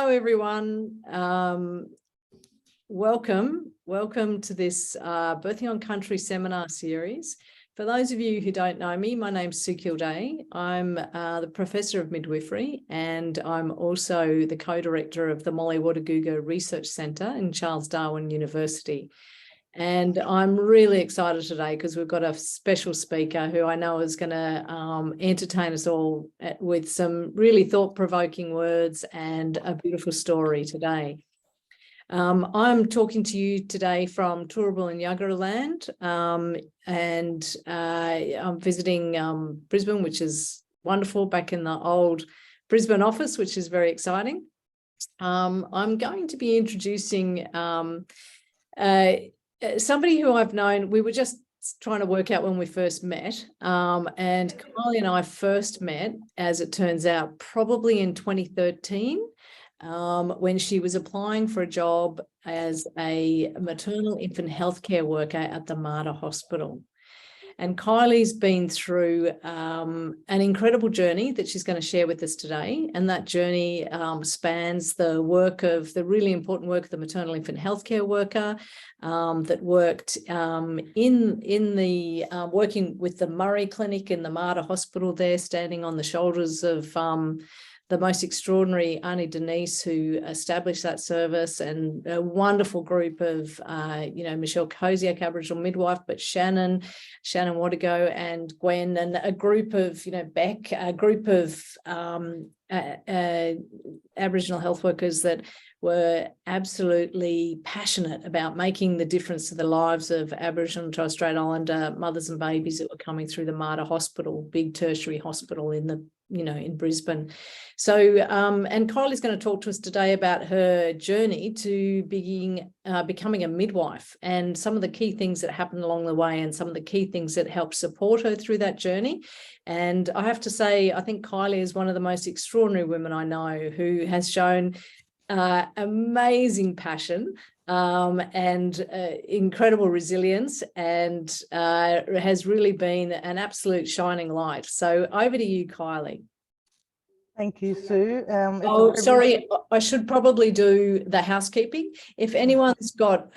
Hello, everyone. Welcome to this Birthing on Country Seminar Series. For those of you who don't know me, my name's Kildea. I'm the Professor of Midwifery, and I'm also the co-director of the Molly Wardaguga Research Centre in Charles Darwin University. And I'm really excited today because we've got a special speaker who I know is going to entertain us all with some really thought-provoking words and a beautiful story today. I'm talking to you today from Turrbal and Yagara land, and I'm visiting Brisbane, which is wonderful, back in the old Brisbane office, which is very exciting. I'm going to be introducing somebody who I've known. We were just trying to work out when we first met, and Kyleigh and I first met, as it turns out, probably in 2013, when she was applying for a job as a maternal infant healthcare worker at the Mater Hospital. And Kylie's been through an incredible journey that she's going to share with us today. And that journey spans the really important work of the maternal infant healthcare worker that worked working with the Murray Clinic in the Mater Hospital there, standing on the shoulders of the most extraordinary Auntie Denise, who established that service, and a wonderful group of, Michelle Koziak, Aboriginal midwife, but Shannon Wardago and Gwen, and a group of, Beck, a group of Aboriginal health workers that were absolutely passionate about making the difference to the lives of Aboriginal and Torres Strait Islander mothers and babies that were coming through the Mater Hospital, big tertiary hospital in Brisbane. So, and Kylie's going to talk to us today about her journey to becoming a midwife, and some of the key things that happened along the way, and some of the key things that helped support her through that journey. And I have to say, I think Kyleigh is one of the most extraordinary women I know, who has shown amazing passion and incredible resilience, and has really been an absolute shining light. So over to you, Kyleigh. Thank you, Sue. Sorry, I should probably do the housekeeping. If anyone's got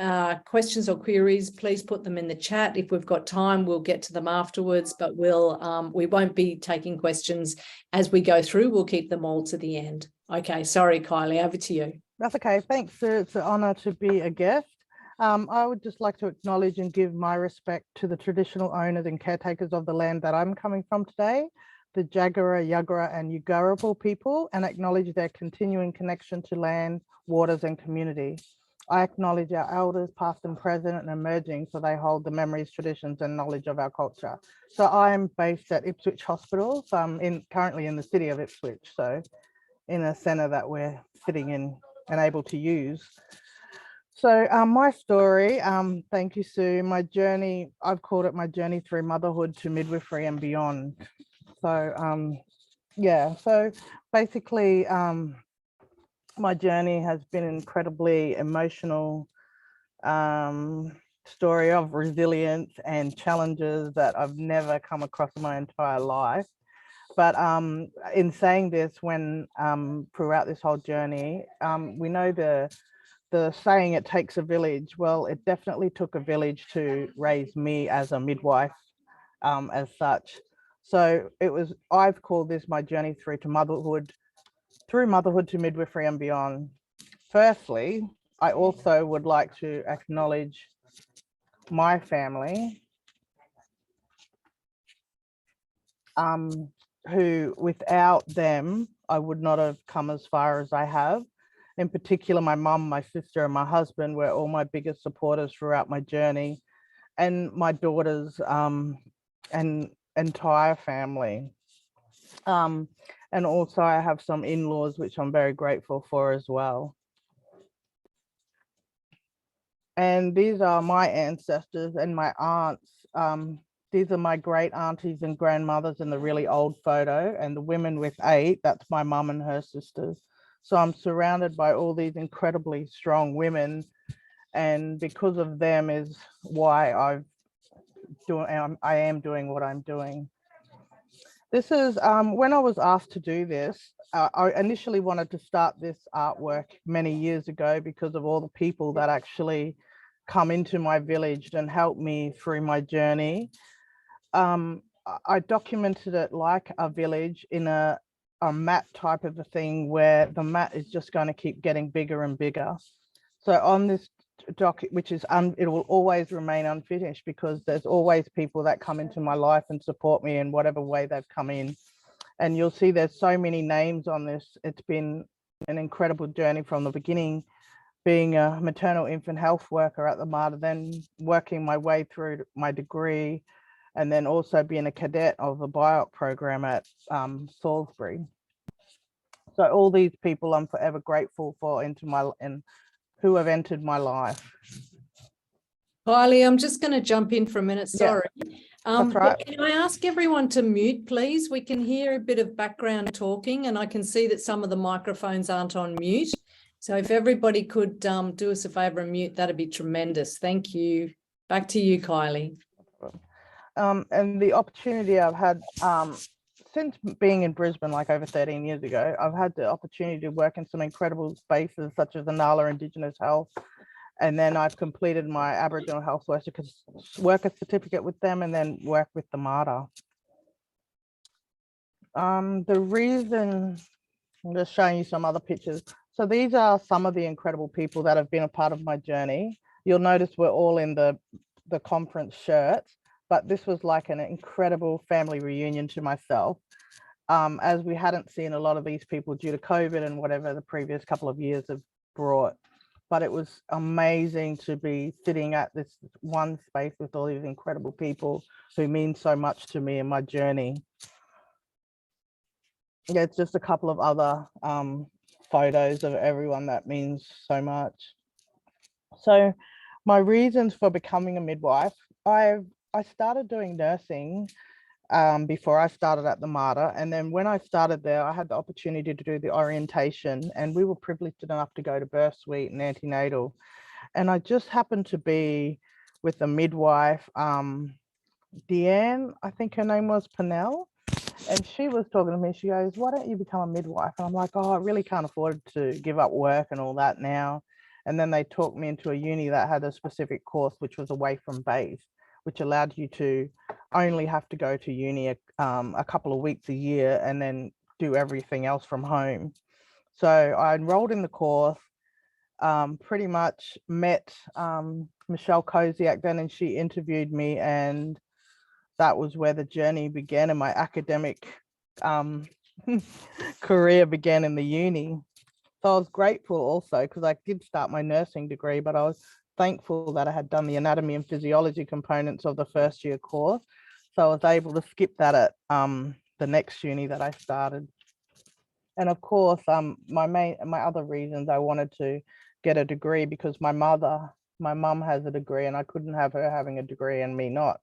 questions or queries, please put them in the chat. If we've got time, we'll get to them afterwards, but we won't be taking questions as we go through. We'll keep them all to the end. Okay, sorry, Kyleigh, over to you. That's okay. Thanks, Sue. It's an honour to be a guest. I would just like to acknowledge and give my respect to the traditional owners and caretakers of the land that I'm coming from today, the Jagera, Yagara and Yuggurabal people, and acknowledge their continuing connection to land, waters and community. I acknowledge our elders, past and present and emerging, so they hold the memories, traditions and knowledge of our culture. So I'm based at Ipswich Hospital, so I'm currently in the city of Ipswich, so in a centre that we're sitting in and able to use. So my story, thank you, Sue, my journey, I've called it my journey through motherhood to midwifery and beyond. So so basically my journey has been an incredibly emotional story of resilience and challenges that I've never come across in my entire life. But in saying this, when throughout this whole journey, we know the saying, it takes a village. Well, it definitely took a village to raise me as a midwife as such. So I've called this my journey through motherhood to midwifery and beyond. Firstly, I also would like to acknowledge my family, who without them, I would not have come as far as I have. In particular, my mum, my sister and my husband were all my biggest supporters throughout my journey, and my daughters and entire family. And also I have some in-laws, which I'm very grateful for as well. And these are my ancestors and my aunts. These are my great aunties and grandmothers in the really old photo, and the women with 8, that's my mum and her sisters. So I'm surrounded by all these incredibly strong women, and because of them is why I am doing what I'm doing. This is when I was asked to do this, I initially wanted to start this artwork many years ago because of all the people that actually come into my village and help me through my journey. I documented it like a village in a mat type of a thing where the mat is just going to keep getting bigger and bigger. So on this doc, which is it will always remain unfinished because there's always people that come into my life and support me in whatever way they've come in. And you'll see there's so many names on this. It's been an incredible journey from the beginning, being a maternal infant health worker at the Mater, then working my way through my degree, and then also being a cadet of the BoC program at Salisbury. So all these people I'm forever grateful for and who have entered my life. Kyleigh, I'm just going to jump in for a minute. Sorry. That's right. Can I ask everyone to mute, please? We can hear a bit of background talking, and I can see that some of the microphones aren't on mute. So if everybody could do us a favour and mute, that'd be tremendous. Thank you. Back to you, Kyleigh. And the opportunity I've had since being in Brisbane, like over 13 years ago, I've had the opportunity to work in some incredible spaces such as the Nala Indigenous Health. And then I've completed my Aboriginal Health Worker certificate with them and then work with the Mater. The reason, I'm just showing you some other pictures. So these are some of the incredible people that have been a part of my journey. You'll notice we're all in the conference shirts, but this was like an incredible family reunion to myself, as we hadn't seen a lot of these people due to COVID and whatever the previous couple of years have brought. But it was amazing to be sitting at this one space with all these incredible people who mean so much to me in my journey. Yeah, it's just a couple of other photos of everyone that means so much. So my reasons for becoming a midwife, I started doing nursing before I started at the Mater. And then when I started there, I had the opportunity to do the orientation, and we were privileged enough to go to birth suite and antenatal. And I just happened to be with a midwife, Deanne, I think her name was, Pennell. And she was talking to me, she goes, why don't you become a midwife? And I'm like, oh, I really can't afford to give up work and all that now. And then they talked me into a uni that had a specific course, which was away from base, which allowed you to only have to go to uni a couple of weeks a year and then do everything else from home. So I enrolled in the course, pretty much met Michelle Koziak then, and she interviewed me, and that was where the journey began, and my academic career began in the uni. So I was grateful also because I did start my nursing degree, but I was thankful that I had done the anatomy and physiology components of the first year course. So I was able to skip that at the next uni that I started. And of course, my other reasons, I wanted to get a degree because my mum has a degree, and I couldn't have her having a degree and me not.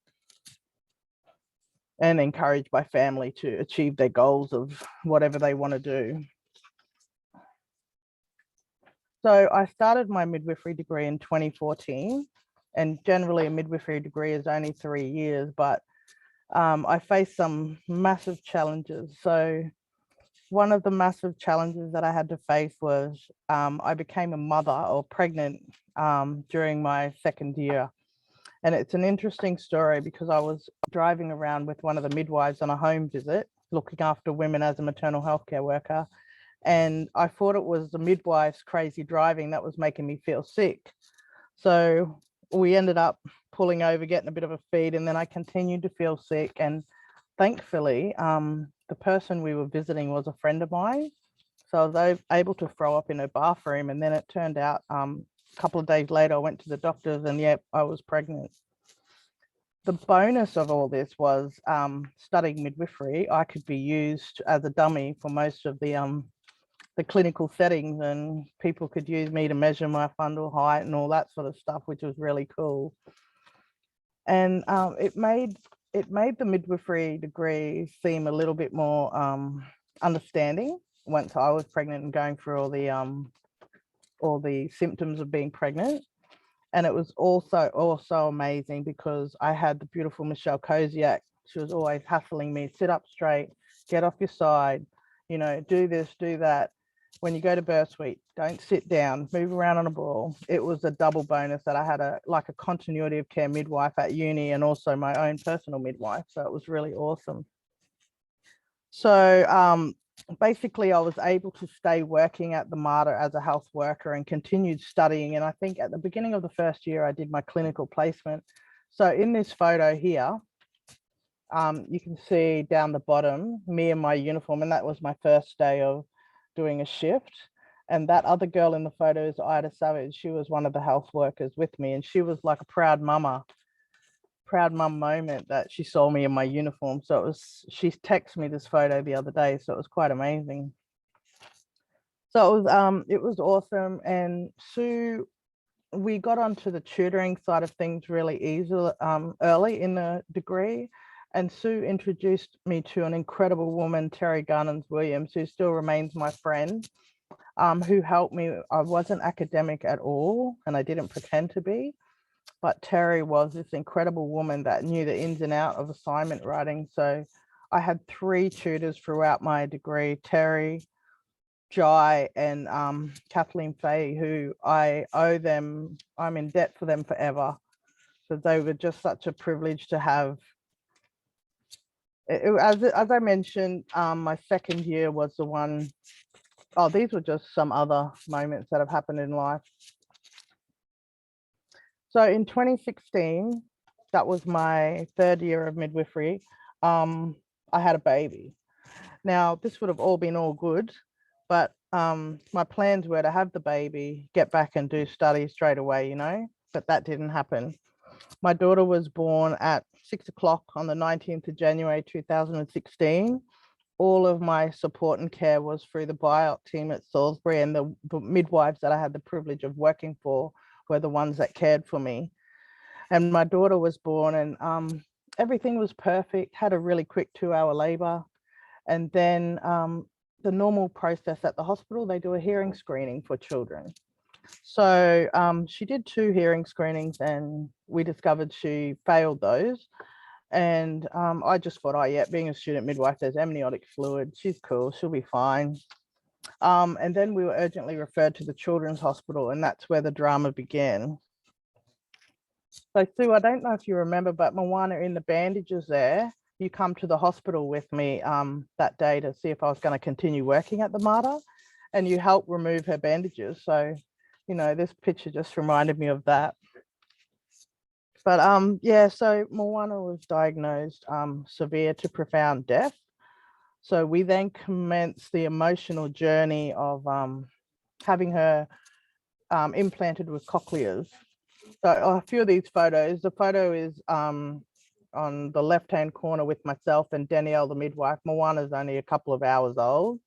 And encourage my family to achieve their goals of whatever they want to do. So I started my midwifery degree in 2014, and generally a midwifery degree is only 3 years, but I faced some massive challenges. So one of the massive challenges that I had to face was I became a mother or pregnant during my second year. And it's an interesting story because I was driving around with one of the midwives on a home visit, looking after women as a maternal healthcare worker. And I thought it was the midwife's crazy driving that was making me feel sick. So we ended up pulling over, getting a bit of a feed, and then I continued to feel sick. And thankfully, the person we were visiting was a friend of mine. So I was able to throw up in her bathroom. And then it turned out a couple of days later, I went to the doctors, and yep, I was pregnant. The bonus of all this was studying midwifery. I could be used as a dummy for most of the clinical settings, and people could use me to measure my fundal height and all that sort of stuff, which was really cool. And it made the midwifery degree seem a little bit more understanding once I was pregnant and going through all the symptoms of being pregnant. And it was also amazing because I had the beautiful Michelle Koziak. She was always hustling me, sit up straight, get off your side, you know, do this, do that. When you go to birth suite, don't sit down, move around on a ball. It was a double bonus that I had a continuity of care midwife at uni and also my own personal midwife. So it was really awesome. So basically I was able to stay working at the Mater as a health worker and continued studying. And I think at the beginning of the first year, I did my clinical placement. So in this photo here, you can see down the bottom, me in my uniform, and that was my first day of doing a shift. And that other girl in the photo is Ida Savage. She was one of the health workers with me, and she was like a proud mum moment that she saw me in my uniform. So it was, she texted me this photo the other day, so it was quite amazing. So it was awesome. And Sue, we got onto the tutoring side of things really easily early in the degree. And Sue introduced me to an incredible woman, Terry Garnons-Williams, who still remains my friend, who helped me. I wasn't academic at all, and I didn't pretend to be. But Terry was this incredible woman that knew the ins and outs of assignment writing. So I had 3 tutors throughout my degree, Terry, Jai, and Kathleen Fay, who I owe them, I'm in debt for them forever. So they were just such a privilege to have. As I mentioned, my second year was the one, oh, these were just some other moments that have happened in life. So in 2016, that was my 3rd year of midwifery, I had a baby. Now, this would have all been all good, but my plans were to have the baby, get back and do study straight away, you know, but that didn't happen. My daughter was born at 6 o'clock on the 19th of January, 2016. All of my support and care was through the buyout team at Salisbury, and the midwives that I had the privilege of working for were the ones that cared for me. And my daughter was born, and everything was perfect, had a really quick 2-hour labor. And then the normal process at the hospital, they do a hearing screening for children. So she did 2 hearing screenings, and we discovered she failed those. And I just thought, oh yeah, being a student midwife, there's amniotic fluid, she's cool, she'll be fine. And then we were urgently referred to the Children's Hospital, and that's where the drama began. So Sue, I don't know if you remember, but Moana, in the bandages there, you come to the hospital with me that day to see if I was going to continue working at the Mater, and you helped remove her bandages. So, you know, this picture just reminded me of that. But yeah, so Moana was diagnosed severe to profound deaf. So we then commenced the emotional journey of having her implanted with cochlears. So a few of these photos, the photo is on the left-hand corner with myself and Danielle, the midwife. Moana's only a couple of hours old.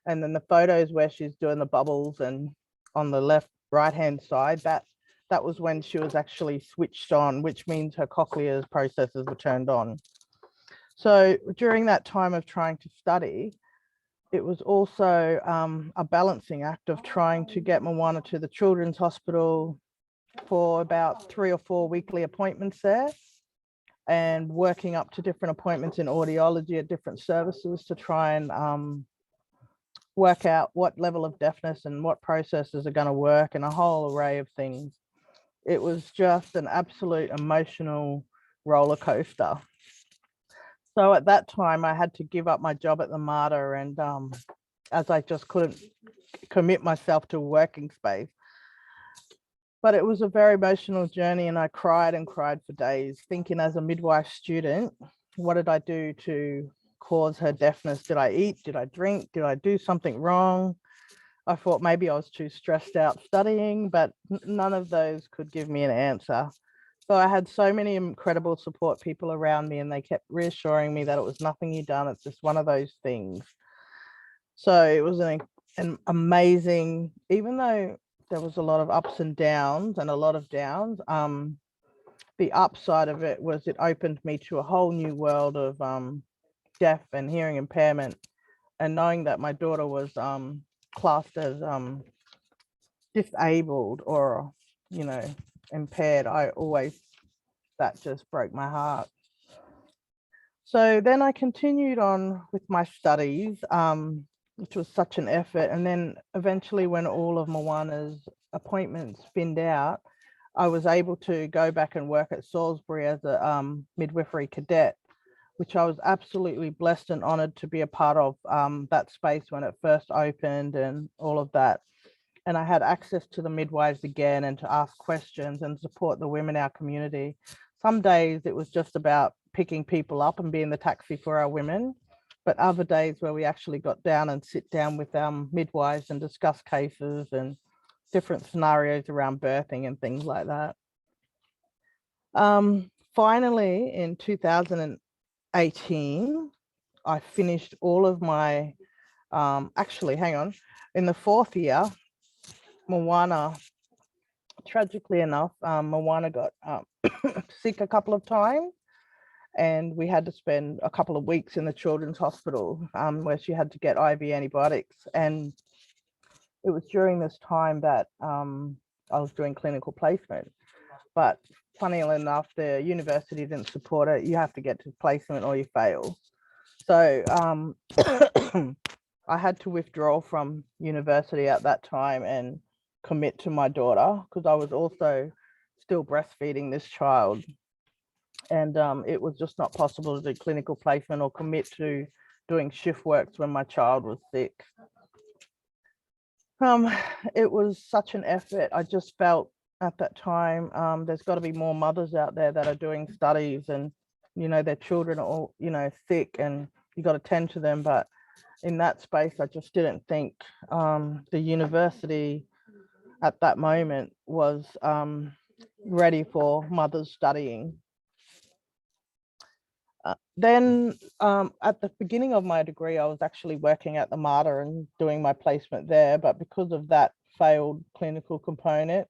And then the photos where she's doing the bubbles, and on the right-hand side, that was when she was actually switched on, which means her cochlear processes were turned on. So during that time of trying to study, it was also a balancing act of trying to get Moana to the Children's Hospital for about 3 or 4 weekly appointments there, and working up to different appointments in audiology at different services to try and work out what level of deafness and what processes are going to work, and a whole array of things. It was just an absolute emotional roller coaster. So at that time, I had to give up my job at the Mater, and as I just couldn't commit myself to working space. But it was a very emotional journey, and I cried and cried for days, thinking as a midwife student, what did I do to cause her deafness? Did I eat? Did I drink? Did I do something wrong? I thought maybe I was too stressed out studying, but none of those could give me an answer. So I had so many incredible support people around me, and they kept reassuring me that it was nothing you'd done. It's just one of those things. So it was an amazing, even though there was a lot of ups and downs and a lot of downs, the upside of it was it opened me to a whole new world of deaf and hearing impairment, and knowing that my daughter was classed as disabled or, you know, impaired, that just broke my heart. So then I continued on with my studies, which was such an effort. And then eventually when all of Mwana's appointments thinned out, I was able to go back and work at Salisbury as a midwifery cadet, which I was absolutely blessed and honored to be a part of that space when it first opened and all of that. And I had access to the midwives again and to ask questions and support the women in our community. Some days it was just about picking people up and being the taxi for our women, but other days where we actually got down and sit down with midwives and discuss cases and different scenarios around birthing and things like that. Finally, in 2018, I finished all of my, actually, hang on, in the 4th year, Mwana, tragically enough, Mwana got sick a couple of times, and we had to spend a couple of weeks in the children's hospital where she had to get IV antibiotics. And it was during this time that I was doing clinical placement. But funnily enough, the university didn't support it. You have to get to placement or you fail. So I had to withdraw from university at that time and commit to my daughter, because I was also still breastfeeding this child. And it was just not possible to do clinical placement or commit to doing shift works when my child was sick. It was such an effort. I just felt at that time, there's got to be more mothers out there that are doing studies, and, you know, their children are all, you know, sick, and you got to tend to them. But in that space, I just didn't think the university at that moment was ready for mothers studying. Then at the beginning of my degree, I was actually working at the Mater and doing my placement there. But because of that failed clinical component,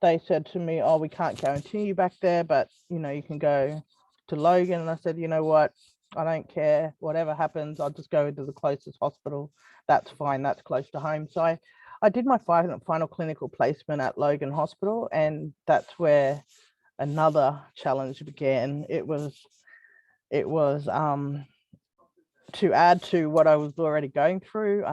they said to me, oh, we can't guarantee you back there, but, you know, you can go to Logan. And I said, you know what, I don't care. Whatever happens, I'll just go to the closest hospital. That's fine. That's close to home. So I did my final clinical placement at Logan Hospital, and that's where another challenge began. It was to add to what I was already going through,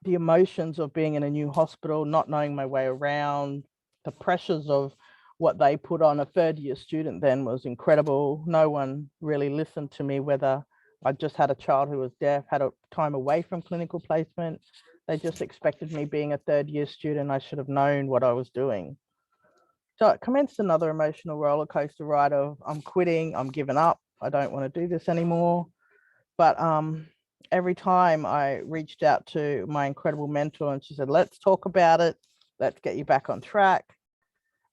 the emotions of being in a new hospital, not knowing my way around, the pressures of what they put on a 3rd year student then was incredible. No one really listened to me, whether I just had a child who was deaf, had a time away from clinical placement. They just expected me being a 3rd year student. I should have known what I was doing. So it commenced another emotional roller coaster ride of I'm quitting, I'm giving up, I don't want to do this anymore. But every time I reached out to my incredible mentor, and she said, let's talk about it, let's get you back on track.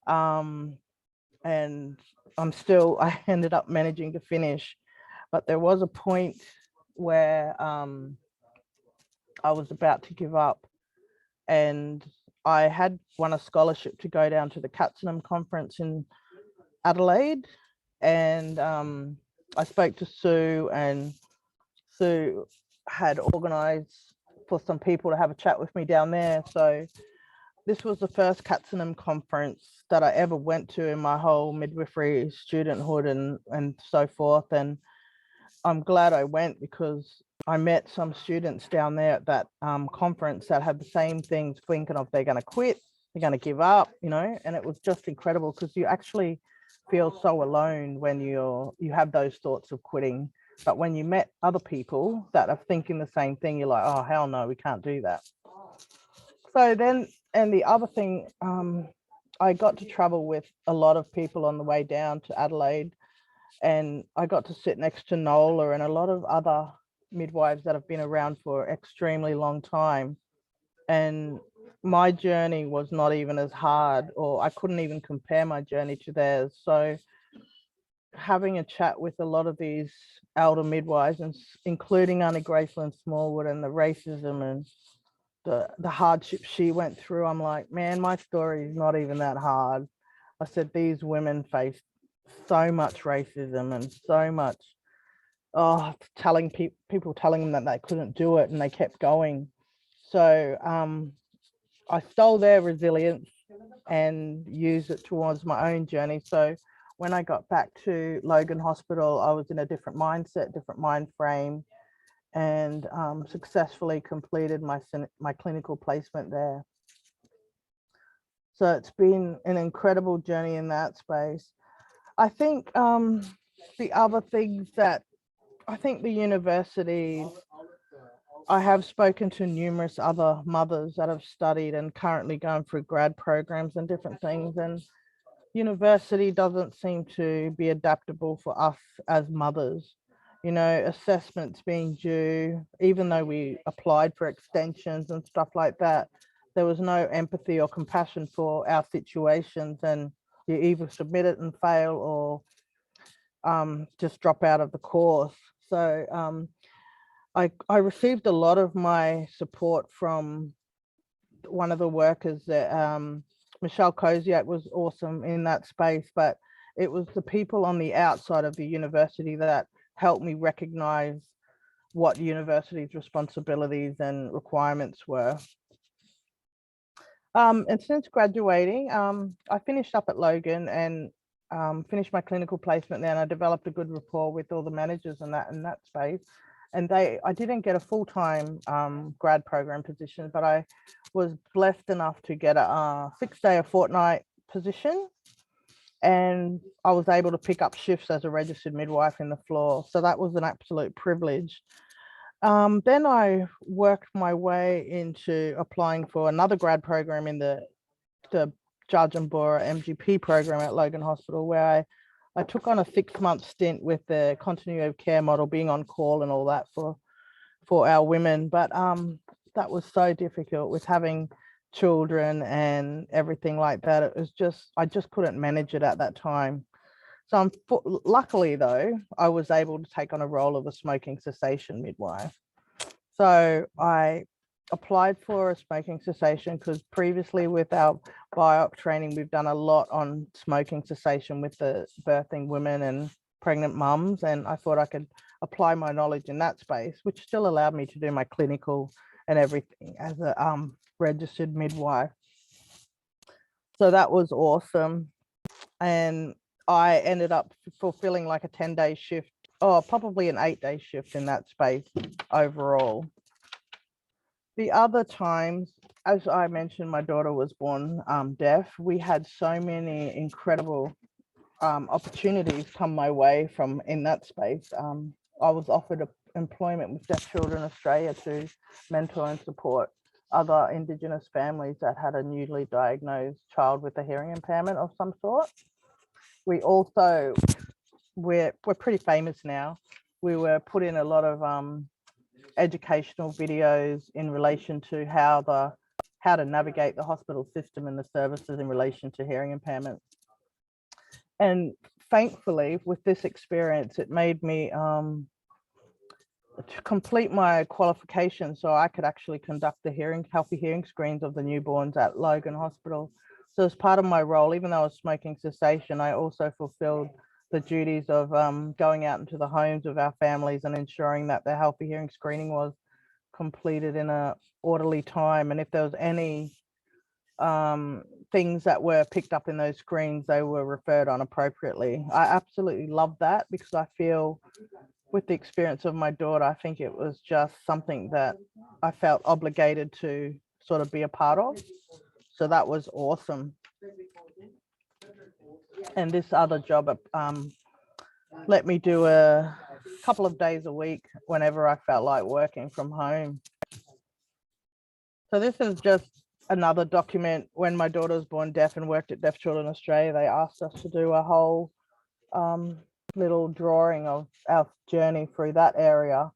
And I ended up managing to finish. But there was a point where I was about to give up, and I had won a scholarship to go down to the Katzenham conference in Adelaide. And I spoke to Sue, and Sue had organized for some people to have a chat with me down there. So this was the first Katzenham conference that I ever went to in my whole midwifery studenthood and so forth. And I'm glad I went, because I met some students down there at that conference that had the same things, thinking of they're going to quit, they're going to give up, you know. And it was just incredible, because you actually feel so alone when you have those thoughts of quitting. But when you met other people that are thinking the same thing, you're like, oh, hell no, we can't do that. So then, and the other thing, I got to travel with a lot of people on the way down to Adelaide, and I got to sit next to Nola and a lot of other midwives that have been around for an extremely long time. And my journey was not even as hard, or I couldn't even compare my journey to theirs. So having a chat with a lot of these elder midwives, and including Auntie Graceland Smallwood, and the racism and the hardship she went through, I'm like, man, my story is not even that hard. I said, these women faced so much racism and so much telling people telling them that they couldn't do it, and they kept going. So I stole their resilience and used it towards my own journey. So when I got back to Logan Hospital, I was in a different mindset, different mind frame, and successfully completed my clinical placement there. So it's been an incredible journey in that space. I think the other things that I think the universities, I have spoken to numerous other mothers that have studied and currently going through grad programs and different things, and university doesn't seem to be adaptable for us as mothers. You know, assessments being due, even though we applied for extensions and stuff like that, there was no empathy or compassion for our situations, and you either submit it and fail or just drop out of the course. So I received a lot of my support from one of the workers that Michelle Koziak was awesome in that space, but it was the people on the outside of the university that helped me recognize what the university's responsibilities and requirements were. And since graduating, I finished up at Logan and finished my clinical placement there, and I developed a good rapport with all the managers in that space. And I didn't get a full-time grad program position, but I was blessed enough to get a 6-day a fortnight position, and I was able to pick up shifts as a registered midwife in the floor. So that was an absolute privilege. Then I worked my way into applying for another grad program in the Judge and Bora MGP program at Logan Hospital, where I took on a 6-month stint with the continuity of care model, being on call and all that for our women. But that was so difficult with having children and everything like that. It was just, I just couldn't manage it at that time. So luckily though, I was able to take on a role of a smoking cessation midwife. So I applied for a smoking cessation because previously with our BoC training, we've done a lot on smoking cessation with the birthing women and pregnant mums. And I thought I could apply my knowledge in that space, which still allowed me to do my clinical and everything as a registered midwife. So that was awesome. And I ended up fulfilling like a 10-day shift, or probably an 8-day shift in that space overall. The other times, as I mentioned, my daughter was born deaf. We had so many incredible opportunities come my way from in that space. I was offered employment with Deaf Children Australia to mentor and support other Indigenous families that had a newly diagnosed child with a hearing impairment of some sort. We also, we're pretty famous now. We were put in a lot of educational videos in relation to how to navigate the hospital system and the services in relation to hearing impairment. And thankfully, with this experience, it made me to complete my qualification so I could actually conduct the healthy hearing screens of the newborns at Logan Hospital. So as part of my role, even though I was smoking cessation, I also fulfilled the duties of going out into the homes of our families and ensuring that the healthy hearing screening was completed in an orderly time. And if there was any things that were picked up in those screens, they were referred on appropriately. I absolutely love that because I feel with the experience of my daughter, I think it was just something that I felt obligated to sort of be a part of. So that was awesome. And this other job let me do a couple of days a week whenever I felt like working from home. So this is just another document. When my daughter was born deaf and worked at Deaf Children Australia, they asked us to do a whole little drawing of our journey through that area.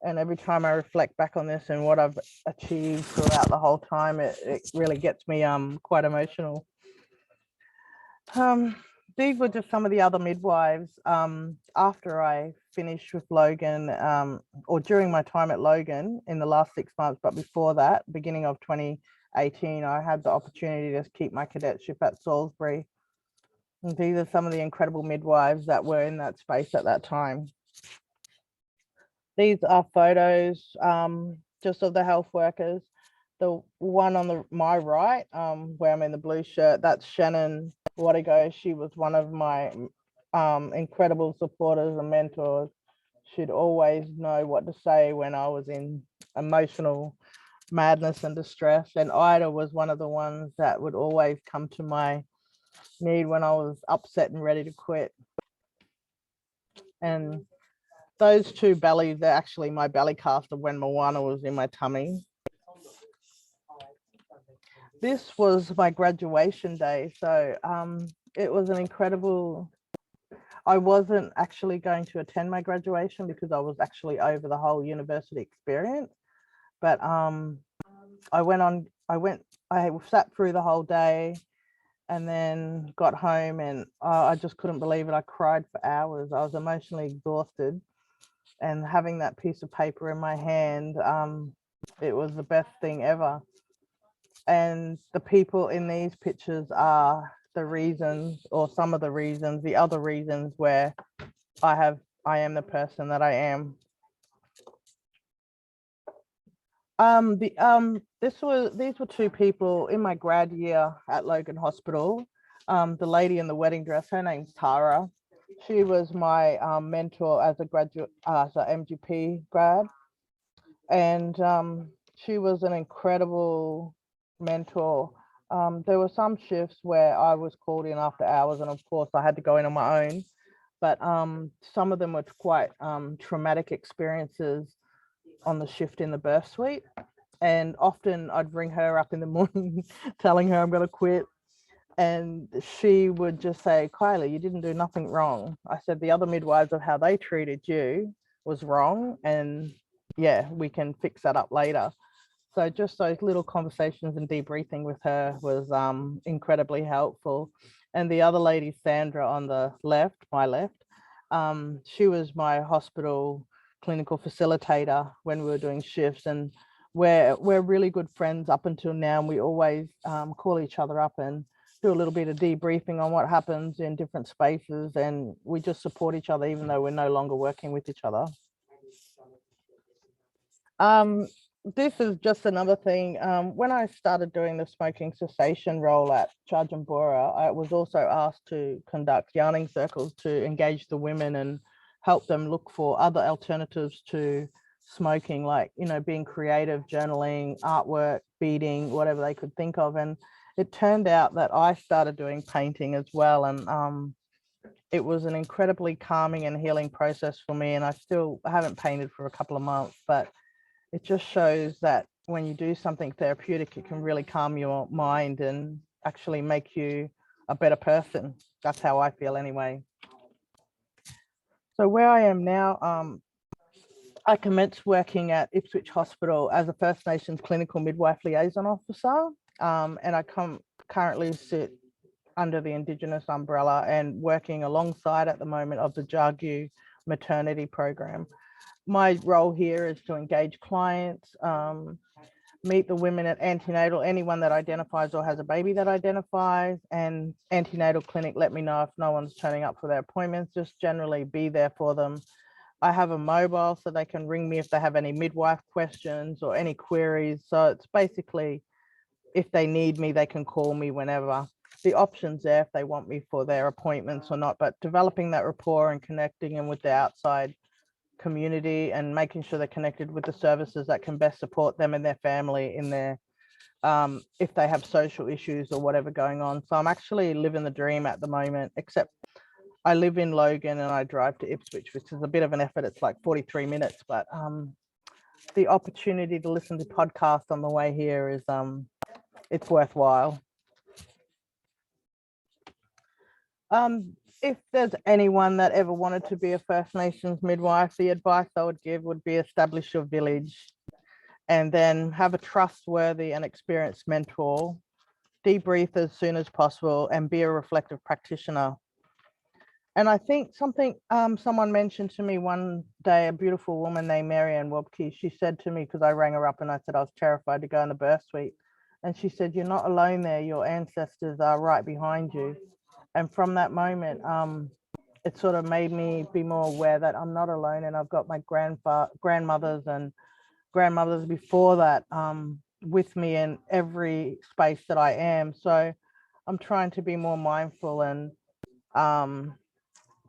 And every time I reflect back on this and what I've achieved throughout the whole time, it really gets me quite emotional. These were just some of the other midwives after I finished with Logan, or during my time at Logan in the last 6 months, but before that, beginning of 2018, I had the opportunity to keep my cadetship at Salisbury. And these are some of the incredible midwives that were in that space at that time. These are photos just of the health workers. The one on my right, where I'm in the blue shirt, that's Shannon Wardaguga. She was one of my incredible supporters and mentors. She'd always know what to say when I was in emotional madness and distress. And Ida was one of the ones that would always come to my need when I was upset and ready to quit. And those two bellies, they're actually my belly cast of when Moana was in my tummy. This was my graduation day. So it was an incredible, I wasn't actually going to attend my graduation because I was actually over the whole university experience. But I sat through the whole day and then got home, and I just couldn't believe it. I cried for hours. I was emotionally exhausted, and having that piece of paper in my hand, it was the best thing ever. And the people in these pictures are the reasons, or some of the reasons, the other reasons where I am the person that I am. These were two people in my grad year at Logan Hospital. The lady in the wedding dress, her name's Tara. She was my mentor as a graduate, as an MGP grad, and she was an incredible mentor. There were some shifts where I was called in after hours, and of course I had to go in on my own. But some of them were quite traumatic experiences on the shift in the birth suite. And often I'd ring her up in the morning telling her I'm going to quit. And she would just say, Kyleigh, you didn't do nothing wrong. I said, the other midwives of how they treated you was wrong. And yeah, we can fix that up later. So just those little conversations and debriefing with her was incredibly helpful. And the other lady, Sandra, on the left, my left, she was my hospital clinical facilitator when we were doing shifts, and we're really good friends up until now. And we always call each other up and do a little bit of debriefing on what happens in different spaces, and we just support each other even though we're no longer working with each other. This is just another thing. When I started doing the smoking cessation role at Charjambora, I was also asked to conduct yarning circles to engage the women and help them look for other alternatives to smoking, like, you know, being creative, journaling, artwork, beading, whatever they could think of. And it turned out that I started doing painting as well. And it was an incredibly calming and healing process for me. And I haven't painted for a couple of months, but it just shows that when you do something therapeutic, it can really calm your mind and actually make you a better person. That's how I feel anyway. So where I am now, I commenced working at Ipswich Hospital as a First Nations Clinical Midwife Liaison Officer, and I currently sit under the Indigenous umbrella and working alongside at the moment of the Jagu maternity program. My role here is to engage clients, meet the women at antenatal, anyone that identifies or has a baby that identifies, and antenatal clinic, let me know if no one's turning up for their appointments, just generally be there for them. I have a mobile so they can ring me if they have any midwife questions or any queries. So it's basically, if they need me, they can call me whenever. The option's there if they want me for their appointments or not, but developing that rapport and connecting them with the outside community and making sure they're connected with the services that can best support them and their family in their if they have social issues or whatever going on. So I'm actually living the dream at the moment, except I live in Logan and I drive to Ipswich, which is a bit of an effort. It's like 43 minutes, but the opportunity to listen to podcasts on the way here is it's worthwhile. If there's anyone that ever wanted to be a First Nations midwife, the advice I would give would be establish your village and then have a trustworthy and experienced mentor, debrief as soon as possible, and be a reflective practitioner. And I think something someone mentioned to me one day, a beautiful woman named Marianne Wobke, she said to me, because I rang her up and I said I was terrified to go in the birth suite. And she said, you're not alone there, your ancestors are right behind you. And from that moment, it sort of made me be more aware that I'm not alone, and I've got my grandmothers and grandmothers before that with me in every space that I am. So I'm trying to be more mindful and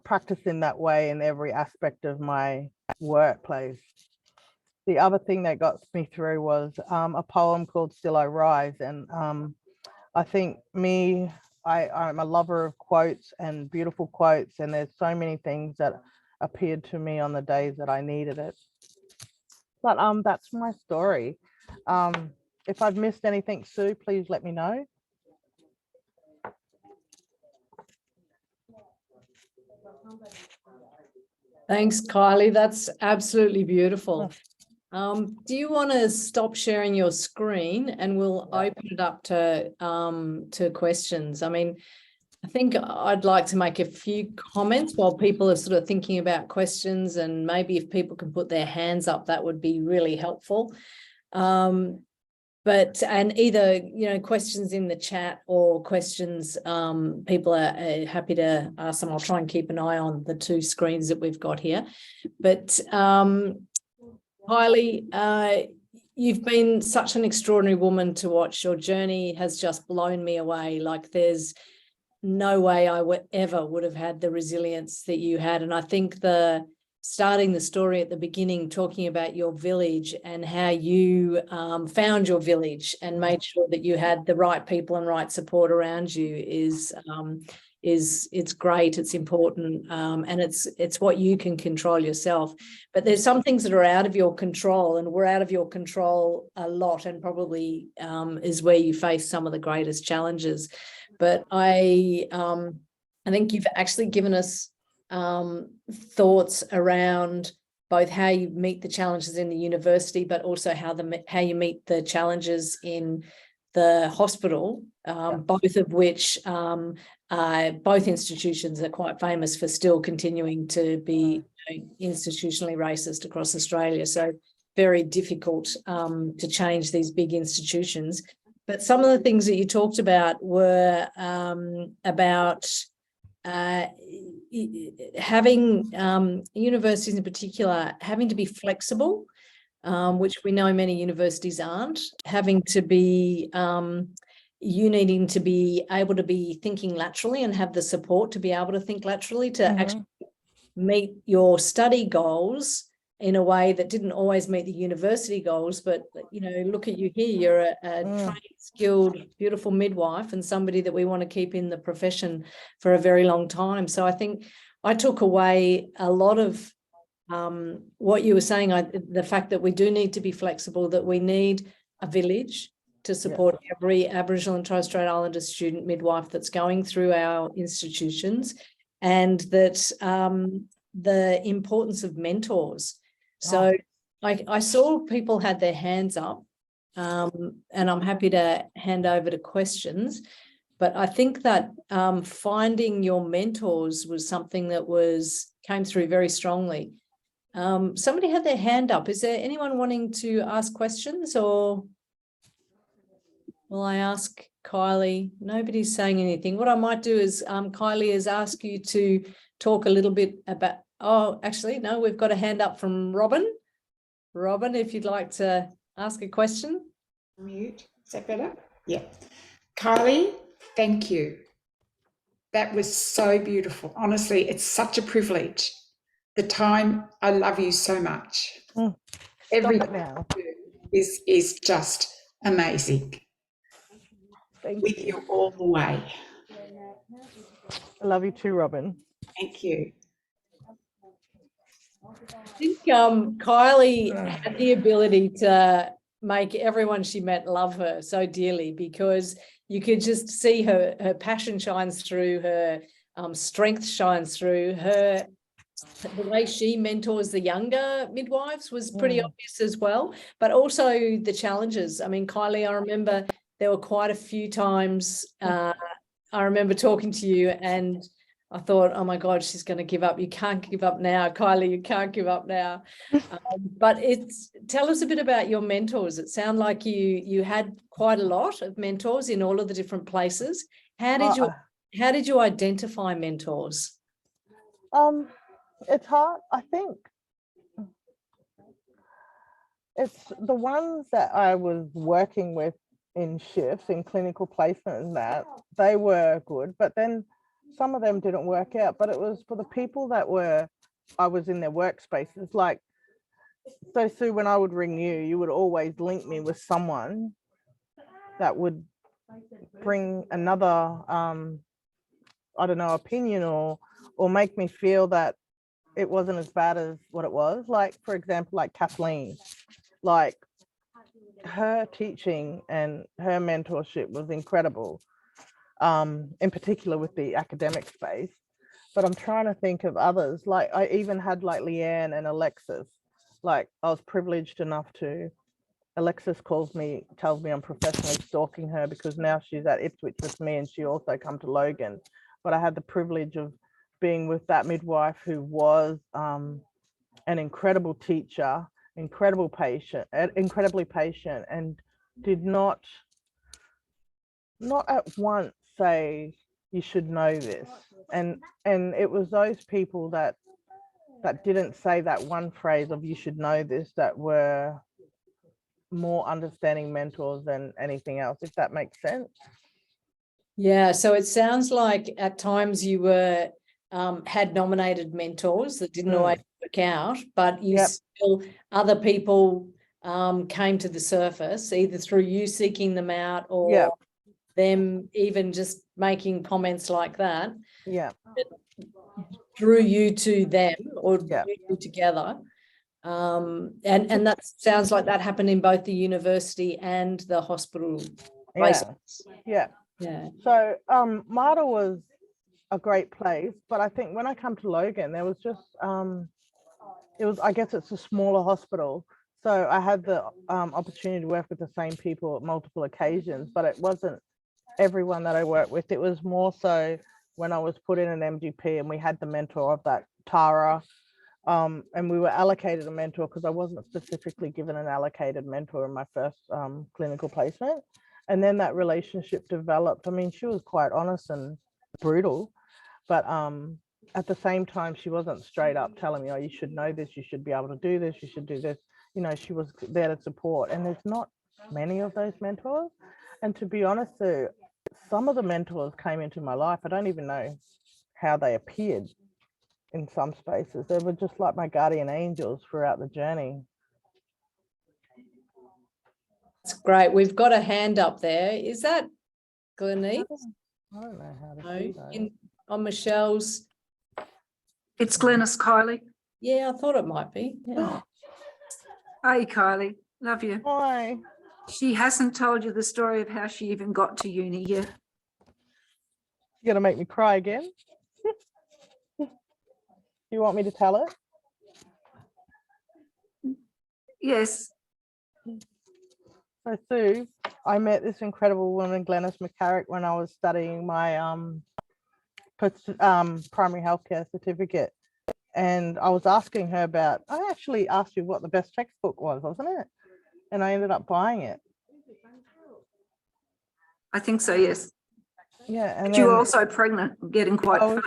practice in that way in every aspect of my workplace. The other thing that got me through was a poem called Still I Rise. And I think I'm a lover of quotes and beautiful quotes, and there's so many things that appeared to me on the days that I needed it. But that's my story. If I've missed anything, Sue, please let me know. Thanks, Kyleigh. That's absolutely beautiful. Do you want to stop sharing your screen and we'll open it up to questions? I mean, I think I'd like to make a few comments while people are sort of thinking about questions, and maybe if people can put their hands up, that would be really helpful. And either, you know, questions in the chat or questions, people are happy to ask them. I'll try and keep an eye on the two screens that we've got here. But Kyleigh, you've been such an extraordinary woman to watch. Your journey has just blown me away. Like, there's no way I ever would have had the resilience that you had. And I think starting the story at the beginning, talking about your village and how you found your village and made sure that you had the right people and right support around you is it's great, it's important, and it's what you can control yourself. But there's some things that are out of your control, and we're out of your control a lot, and probably is where you face some of the greatest challenges. But I think you've actually given us thoughts around both how you meet the challenges in the university, but also how you meet the challenges in the hospital, both of which both institutions are quite famous for still continuing to be institutionally racist across Australia. So very difficult to change these big institutions. But some of the things that you talked about were about having universities in particular having to be flexible, which we know many universities aren't, having to be you needing to be able to be thinking laterally and have the support to be able to think laterally to actually meet your study goals in a way that didn't always meet the university goals. But, you know, look at you here, you're a trained, skilled, beautiful midwife and somebody that we want to keep in the profession for a very long time. So I think I took away a lot of what you were saying, the fact that we do need to be flexible, that we need a village to support every Aboriginal and Torres Strait Islander student midwife that's going through our institutions, and that the importance of mentors. So I saw people had their hands up, and I'm happy to hand over to questions. But I think that finding your mentors was something that came through very strongly. Somebody had their hand up. Is there anyone wanting to ask questions, or will I ask Kyleigh? Nobody's saying anything. What I might do is, Kyleigh, is ask you to talk a little bit about, actually, no, we've got a hand up from Robin. Robin, if you'd like to ask a question. Mute. Is that better? Yeah. Kyleigh, thank you. That was so beautiful. Honestly, it's such a privilege. The time, I love you so much. Everything now is just amazing. With you all the way. I love you too, Robin. Thank you. I think Kyleigh had the ability to make everyone she met love her so dearly, because you could just see her passion shines through, her strength shines through, the way she mentors the younger midwives was pretty obvious as well, but also the challenges. I mean, Kyleigh, I remember there were quite a few times I remember talking to you and I thought, oh my God, she's going to give up. You can't give up now, Kyleigh, you can't give up now. But tell us a bit about your mentors. It sounded like you had quite a lot of mentors in all of the different places. How did you identify mentors? It's hard. I think It's the ones that I was working with in shifts, in clinical placement and that, they were good, but then some of them didn't work out. But it was for the people that I was in their workspaces. Like, so Sue, when I would ring you, you would always link me with someone that would bring another, I don't know, opinion or make me feel that it wasn't as bad as what it was. Like, for example, like Kathleen, like her teaching and her mentorship was incredible, in particular with the academic space. But I'm trying to think of others. Like, I even had like Leanne and Alexis. Like, I was privileged enough to, Alexis tells me I'm professionally stalking her because now she's at Ipswich with me and she also come to Logan. But I had the privilege of being with that midwife who was an incredible teacher, incredibly patient, and did not at once say you should know this. And it was those people that didn't say that one phrase of you should know this that were more understanding mentors than anything else, if that makes sense. Yeah, so it sounds like at times you were had nominated mentors that didn't always work out, but you still, other people came to the surface either through you seeking them out or them even just making comments like that. Yeah. Drew you to them or drew you together. And that sounds like that happened in both the university and the hospital places. Yeah. So Marta was a great place, but I think when I come to Logan, there was just I guess it's a smaller hospital, so I had the opportunity to work with the same people at multiple occasions, but it wasn't everyone that I worked with. It was more so when I was put in an MGP and we had the mentor of that, Tara, and we were allocated a mentor because I wasn't specifically given an allocated mentor in my first clinical placement. And then that relationship developed. I mean, she was quite honest and brutal, but at the same time, she wasn't straight up telling me, oh, you should know this, you should be able to do this, you should do this. You know, she was there to support. And there's not many of those mentors. And to be honest, some of the mentors came into my life. I don't even know how they appeared in some spaces. They were just like my guardian angels throughout the journey. That's great. We've got a hand up there. Is that Glenise? I don't know how to see that. On Michelle's. It's Glenys, Kyleigh. Yeah, I thought it might be. Yeah. Hey, Kyleigh, love you. Hi. She hasn't told you the story of how she even got to uni yet. You're gonna make me cry again? You want me to tell it? Yes. So Sue, I met this incredible woman, Glenys McCarrick, when I was studying my primary healthcare certificate. And I was asking her about, I actually asked you what the best textbook was, wasn't it? And I ended up buying it. I think so, yes. Yeah. And you were also pregnant and getting quite faint.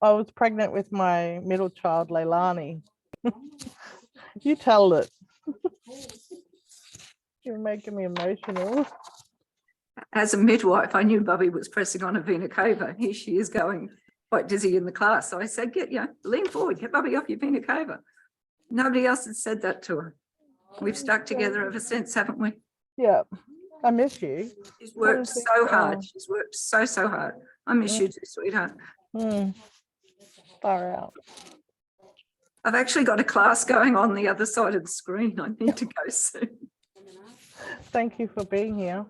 I was pregnant with my middle child, Leilani. You tell it. You're making me emotional. As a midwife, I knew Bubby was pressing on a vena cava. Here she is going quite dizzy in the class. So I said, lean forward, get Bubby off your vena cava. Nobody else had said that to her. We've stuck together ever since, haven't we? Yeah. I miss you. She's worked so hard. She's worked so hard. I miss you too, sweetheart. Far out. I've actually got a class going on the other side of the screen. I need to go soon. Thank you for being here.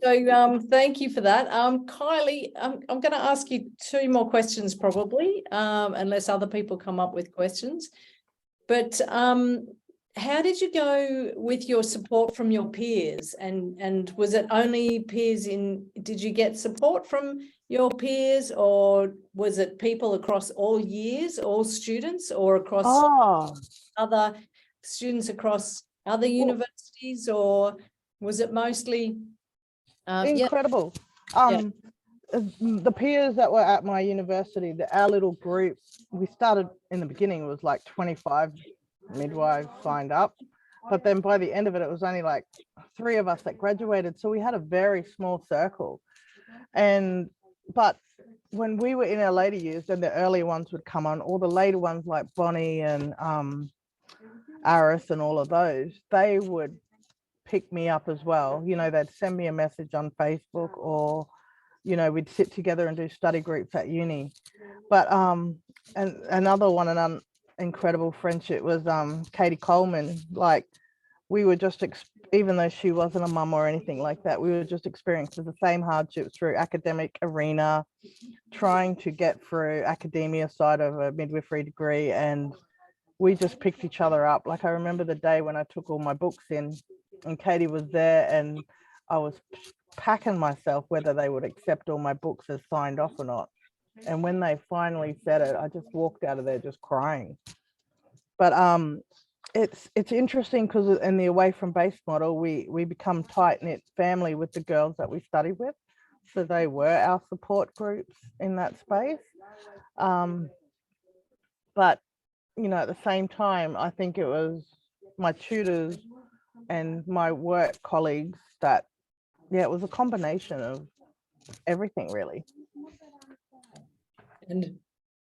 So thank you for that. Kyleigh, I'm going to ask you 2 more questions probably, unless other people come up with questions. But how did you go with your support from your peers? And was it only peers did you get support from your peers, or was it people across all years, all students, or across other students across other universities, or was it mostly incredible? The peers that were at my university, our little group, we started in the beginning, it was like 25 midwives signed up. But then by the end of it, it was only like 3 of us that graduated. So we had a very small circle. But when we were in our later years, then the early ones would come on, all the later ones like Bonnie and Aris and all of those, they would pick me up as well. You know, they'd send me a message on Facebook, or, you know, we'd sit together and do study groups at uni. But and another one, an incredible friendship was Katie Coleman. Like, we were just, even though she wasn't a mum or anything like that, we were just experiencing the same hardships through academic arena, trying to get through academia side of a midwifery degree. And we just picked each other up. Like, I remember the day when I took all my books in and Katie was there, and I was packing myself whether they would accept all my books as signed off or not. And when they finally said it, I just walked out of there just crying. But it's interesting because in the away from base model, we become tight-knit family with the girls that we study with. So they were our support groups in that space. But, you know, at the same time, I think it was my tutors and my work colleagues that, yeah, it was a combination of everything, really. And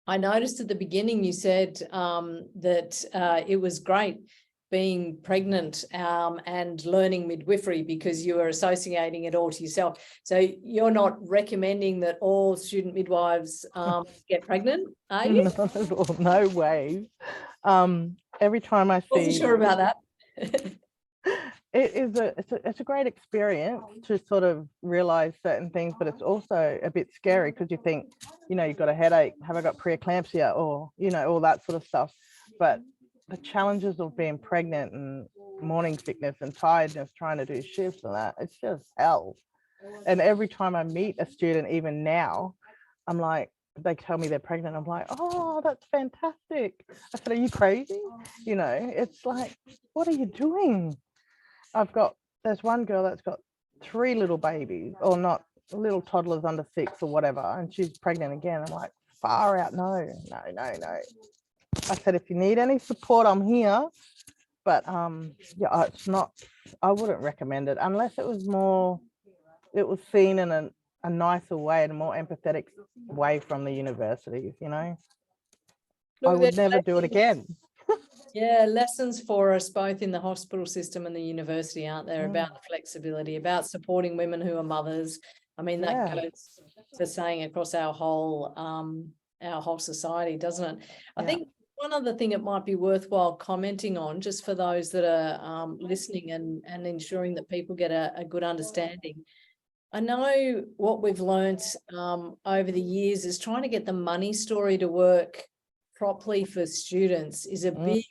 I noticed at the beginning you said that it was great being pregnant and learning midwifery because you were associating it all to yourself. So you're not recommending that all student midwives get pregnent, are you? Not at all, no way. Every time I see, Wasn't sure about that. it's a great experience to sort of realize certain things, but it's also a bit scary because you think, you know, you've got a headache, have I got preeclampsia, or, you know, all that sort of stuff. But the challenges of being pregnant and morning sickness and tiredness, trying to do shifts and that, it's just hell. And every time I meet a student, even now, I'm like, they tell me they're pregnant, I'm like, oh, that's fantastic. I said, are you crazy? You know, it's like, what are you doing? There's one girl that's got 3 little babies, or not, little toddlers under 6 or whatever, and she's pregnant again. I'm like, far out, no. I said, if you need any support, I'm here. But yeah, it's not, I wouldn't recommend it unless it was seen in a nicer way and a more empathetic way from the universities, you know. Look, I would never do it again. Yeah, lessons for us both in the hospital system and the university, aren't there, about the flexibility, about supporting women who are mothers. I mean, that goes for saying across our whole society, doesn't it? I think one other thing it might be worthwhile commenting on, just for those that are listening and ensuring that people get a good understanding. I know what we've learnt over the years is trying to get the money story to work properly for students is a big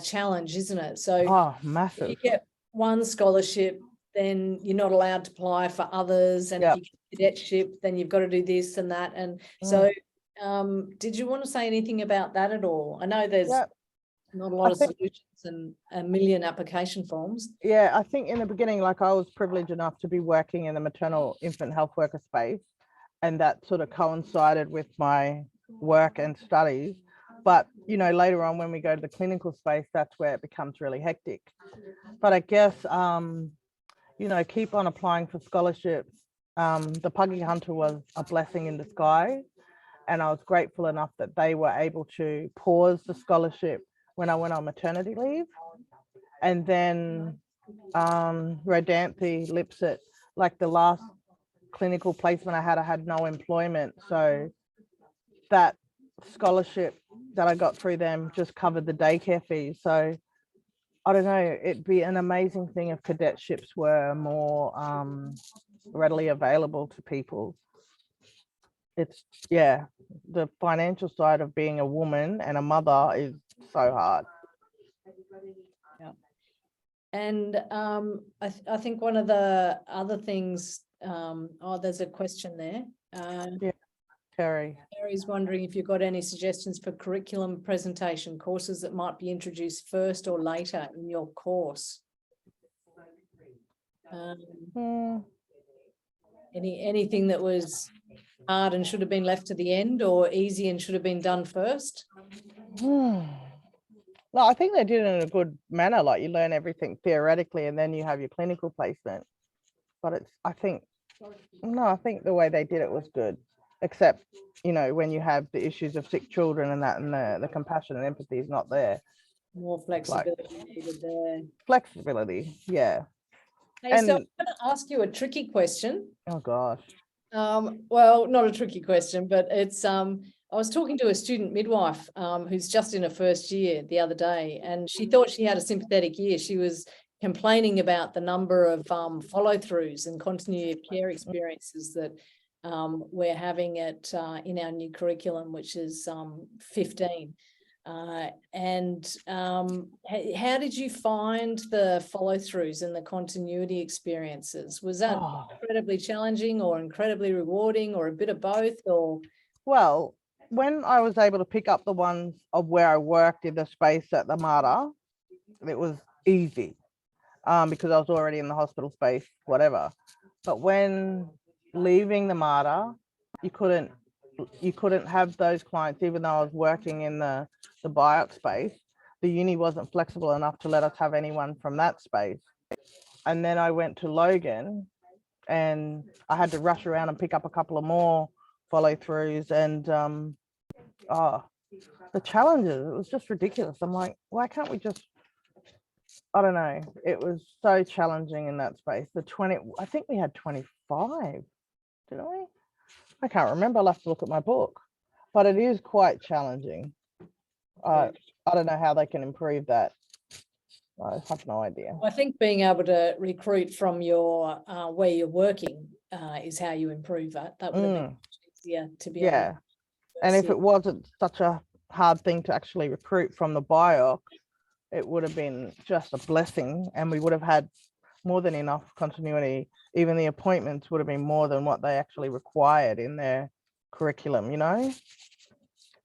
challenge, isn't it? So massive. if you get one scholarship, then you're not allowed to apply for others, and if you get cadetship, then you've got to do this and that. And so did you want to say anything about that at all? I know there's not a lot of solutions and a million application forms. Yeah, I think in the beginning, like, I was privileged enough to be working in the maternal infant health worker space, and that sort of coincided with my work and studies. But, you know, later on when we go to the clinical space, that's where it becomes really hectic. But I guess, you know, keep on applying for scholarships. The Puggy Hunter was a blessing in disguise, and I was grateful enough that they were able to pause the scholarship when I went on maternity leave. And then Rodanthe, Lipset, like the last clinical placement I had no employment. So that scholarship that I got through them just covered the daycare fees. So I don't know, it'd be an amazing thing if cadetships were more readily available to people. It's, the financial side of being a woman and a mother is so hard. Yeah. And I think one of the other things, there's a question there. Terry's wondering if you've got any suggestions for curriculum presentation courses that might be introduced first or later in your course. Anything that was hard and should have been left to the end, or easy and should have been done first? No, I think they did it in a good manner. Like you learn everything theoretically and then you have your clinical placement. But I think the way they did it was good, except, you know, when you have the issues of sick children and that, and the compassion and empathy is not there. More flexibility needed there. Flexibility, yeah. Hey, so I'm going to ask you a tricky question. Oh gosh. Well, not a tricky question, but it's I was talking to a student midwife who's just in her first year the other day, and she thought she had a sympathetic year. She was complaining about the number of follow-throughs and continuity of care experiences that we're having in our new curriculum, which is 15. How did you find the follow-throughs and the continuity experiences? Was that incredibly challenging or incredibly rewarding or a bit of both? Or well, when I was able to pick up the ones of where I worked in the space at the Mater, it was easy because I was already in the hospital space, whatever. But when leaving the Mater, you couldn't have those clients, even though I was working in the BoC space. The uni wasn't flexible enough to let us have anyone from that space. And then I went to Logan and I had to rush around and pick up a couple of more follow-throughs, and the challenges, it was just ridiculous. I'm like, why can't we just, I don't know, it was so challenging in that space. I think we had 25, didn't we? I can't remember. I'll have to look at my book, but it is quite challenging. I don't know how they can improve that. I have no idea. I think being able to recruit from your where you're working is how you improve that. That would have been easier to be able to. And if it wasn't such a hard thing to actually recruit from the BoC, it would have been just a blessing, and we would have had more than enough continuity. Even the appointments would have been more than what they actually required in their curriculum, you know?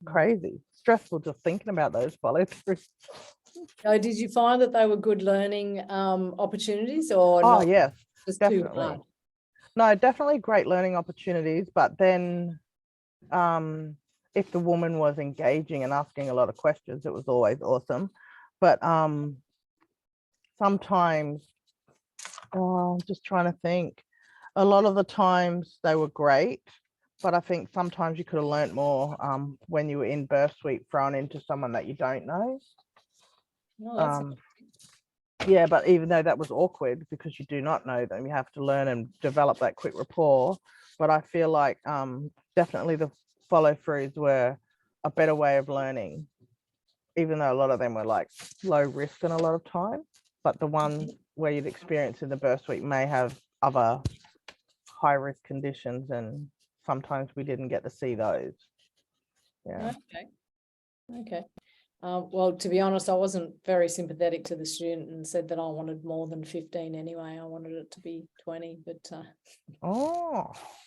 Crazy. Stressful just thinking about those follow-throughs. So did you find that they were good learning opportunities or not? Yes, Just definitely. too hard? No, definitely great learning opportunities, but then if the woman was engaging and asking a lot of questions, it was always awesome. But sometimes, I'm just trying to think, a lot of the times they were great, but I think sometimes you could have learnt more when you were in birth suite thrown into someone that you don't know. Oh, yeah, but even though that was awkward because you do not know them, you have to learn and develop that quick rapport. But I feel like definitely the follow-throughs were a better way of learning, even though a lot of them were like low risk and a lot of time. But the ones where you'd experience in the birth suite may have other high risk conditions, and sometimes we didn't get to see those. Yeah. Okay. Well, to be honest, I wasn't very sympathetic to the student and said that I wanted more than 15 anyway. I wanted it to be 20, but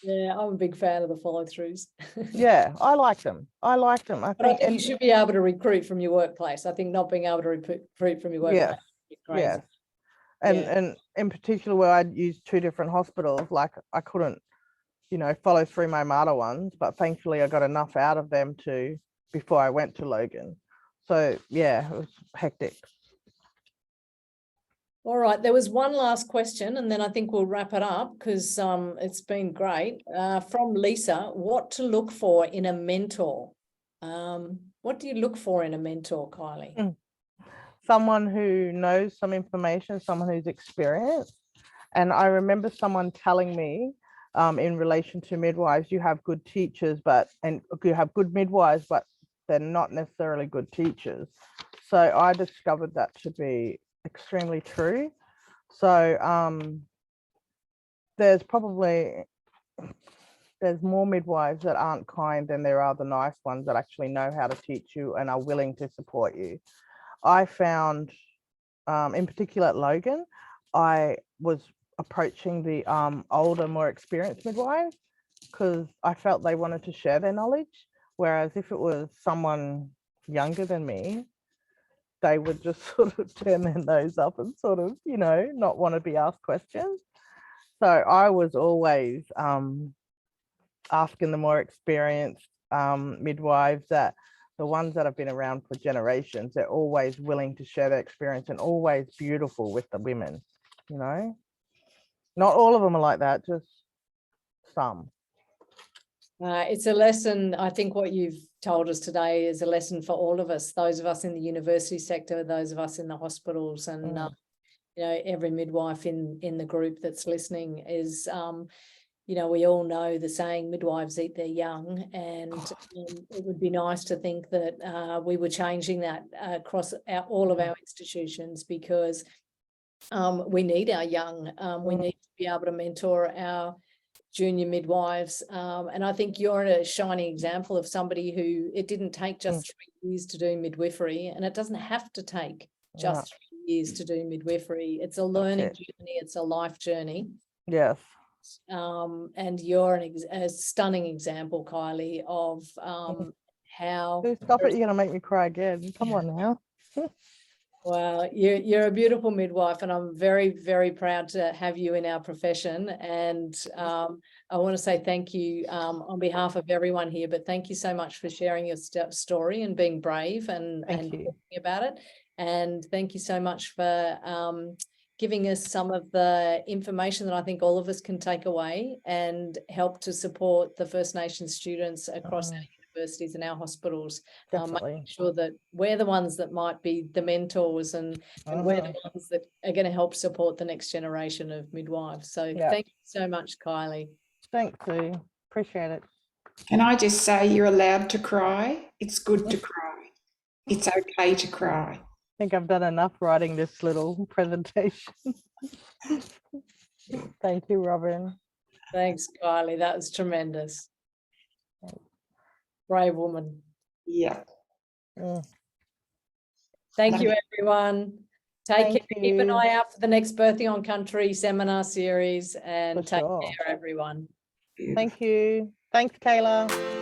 yeah, I'm a big fan of the follow-throughs. Yeah, I like them. I think you should be able to recruit from your workplace. I think not being able to recruit from your workplace is crazy. Yes. And in particular, where I'd used 2 different hospitals, like I couldn't, you know, follow through my Mater ones, but thankfully I got enough out of them before I went to Logan. So yeah, it was hectic. All right, there was one last question and then I think we'll wrap it up because it's been great. From Lisa, what to look for in a mentor? What do you look for in a mentor, Kyleigh? Someone who knows some information, someone who's experienced. And I remember someone telling me in relation to midwives, you have good teachers, and you have good midwives, but they're not necessarily good teachers. So I discovered that to be extremely true. So there's more midwives that aren't kind than there are the nice ones that actually know how to teach you and are willing to support you. I found in particular at Logan, I was approaching the older, more experienced midwives because I felt they wanted to share their knowledge. Whereas if it was someone younger than me, they would just sort of turn their nose up and sort of, you know, not want to be asked questions. So I was always asking the more experienced midwives that the ones that have been around for generations, they're always willing to share their experience and always beautiful with the women, you know. Not all of them are like that, just some. It's a lesson. I think what you've told us today is a lesson for all of us, those of us in the university sector, those of us in the hospitals, and you know, every midwife in the group that's listening is, you know, we all know the saying, midwives eat their young, and it would be nice to think that we were changing that across all of our institutions, because we need our young. We need to be able to mentor our junior midwives, and I think you're a shining example of somebody who, it didn't take just 3 years to do midwifery, and it doesn't have to take just 3 years to do midwifery. It's a learning journey, it's a life journey. Yes. And you're a stunning example, Kyleigh, of how. Stop it, you're gonna make me cry again. Come on now. Well, you're a beautiful midwife, and I'm very, very proud to have you in our profession. And I want to say thank you on behalf of everyone here, but thank you so much for sharing your story and being brave and talking about it. And thank you so much for giving us some of the information that I think all of us can take away and help to support the First Nations students across our universities and our hospitals, making sure that we're the ones that might be the mentors, and we're the ones that are going to help support the next generation of midwives. So thank you so much, Kyleigh. Thanks, Sue. Appreciate it. Can I just say, you're allowed to cry. It's good to cry. It's okay to cry. I think I've done enough writing this little presentation. Thank you, Robin. Thanks, Kyleigh. That was tremendous. Brave woman. Yeah. Thank you, everyone. Take care. Keep an eye out for the next Birthing on Country seminar series, and take care, everyone. Thank you. Thanks, Kayla.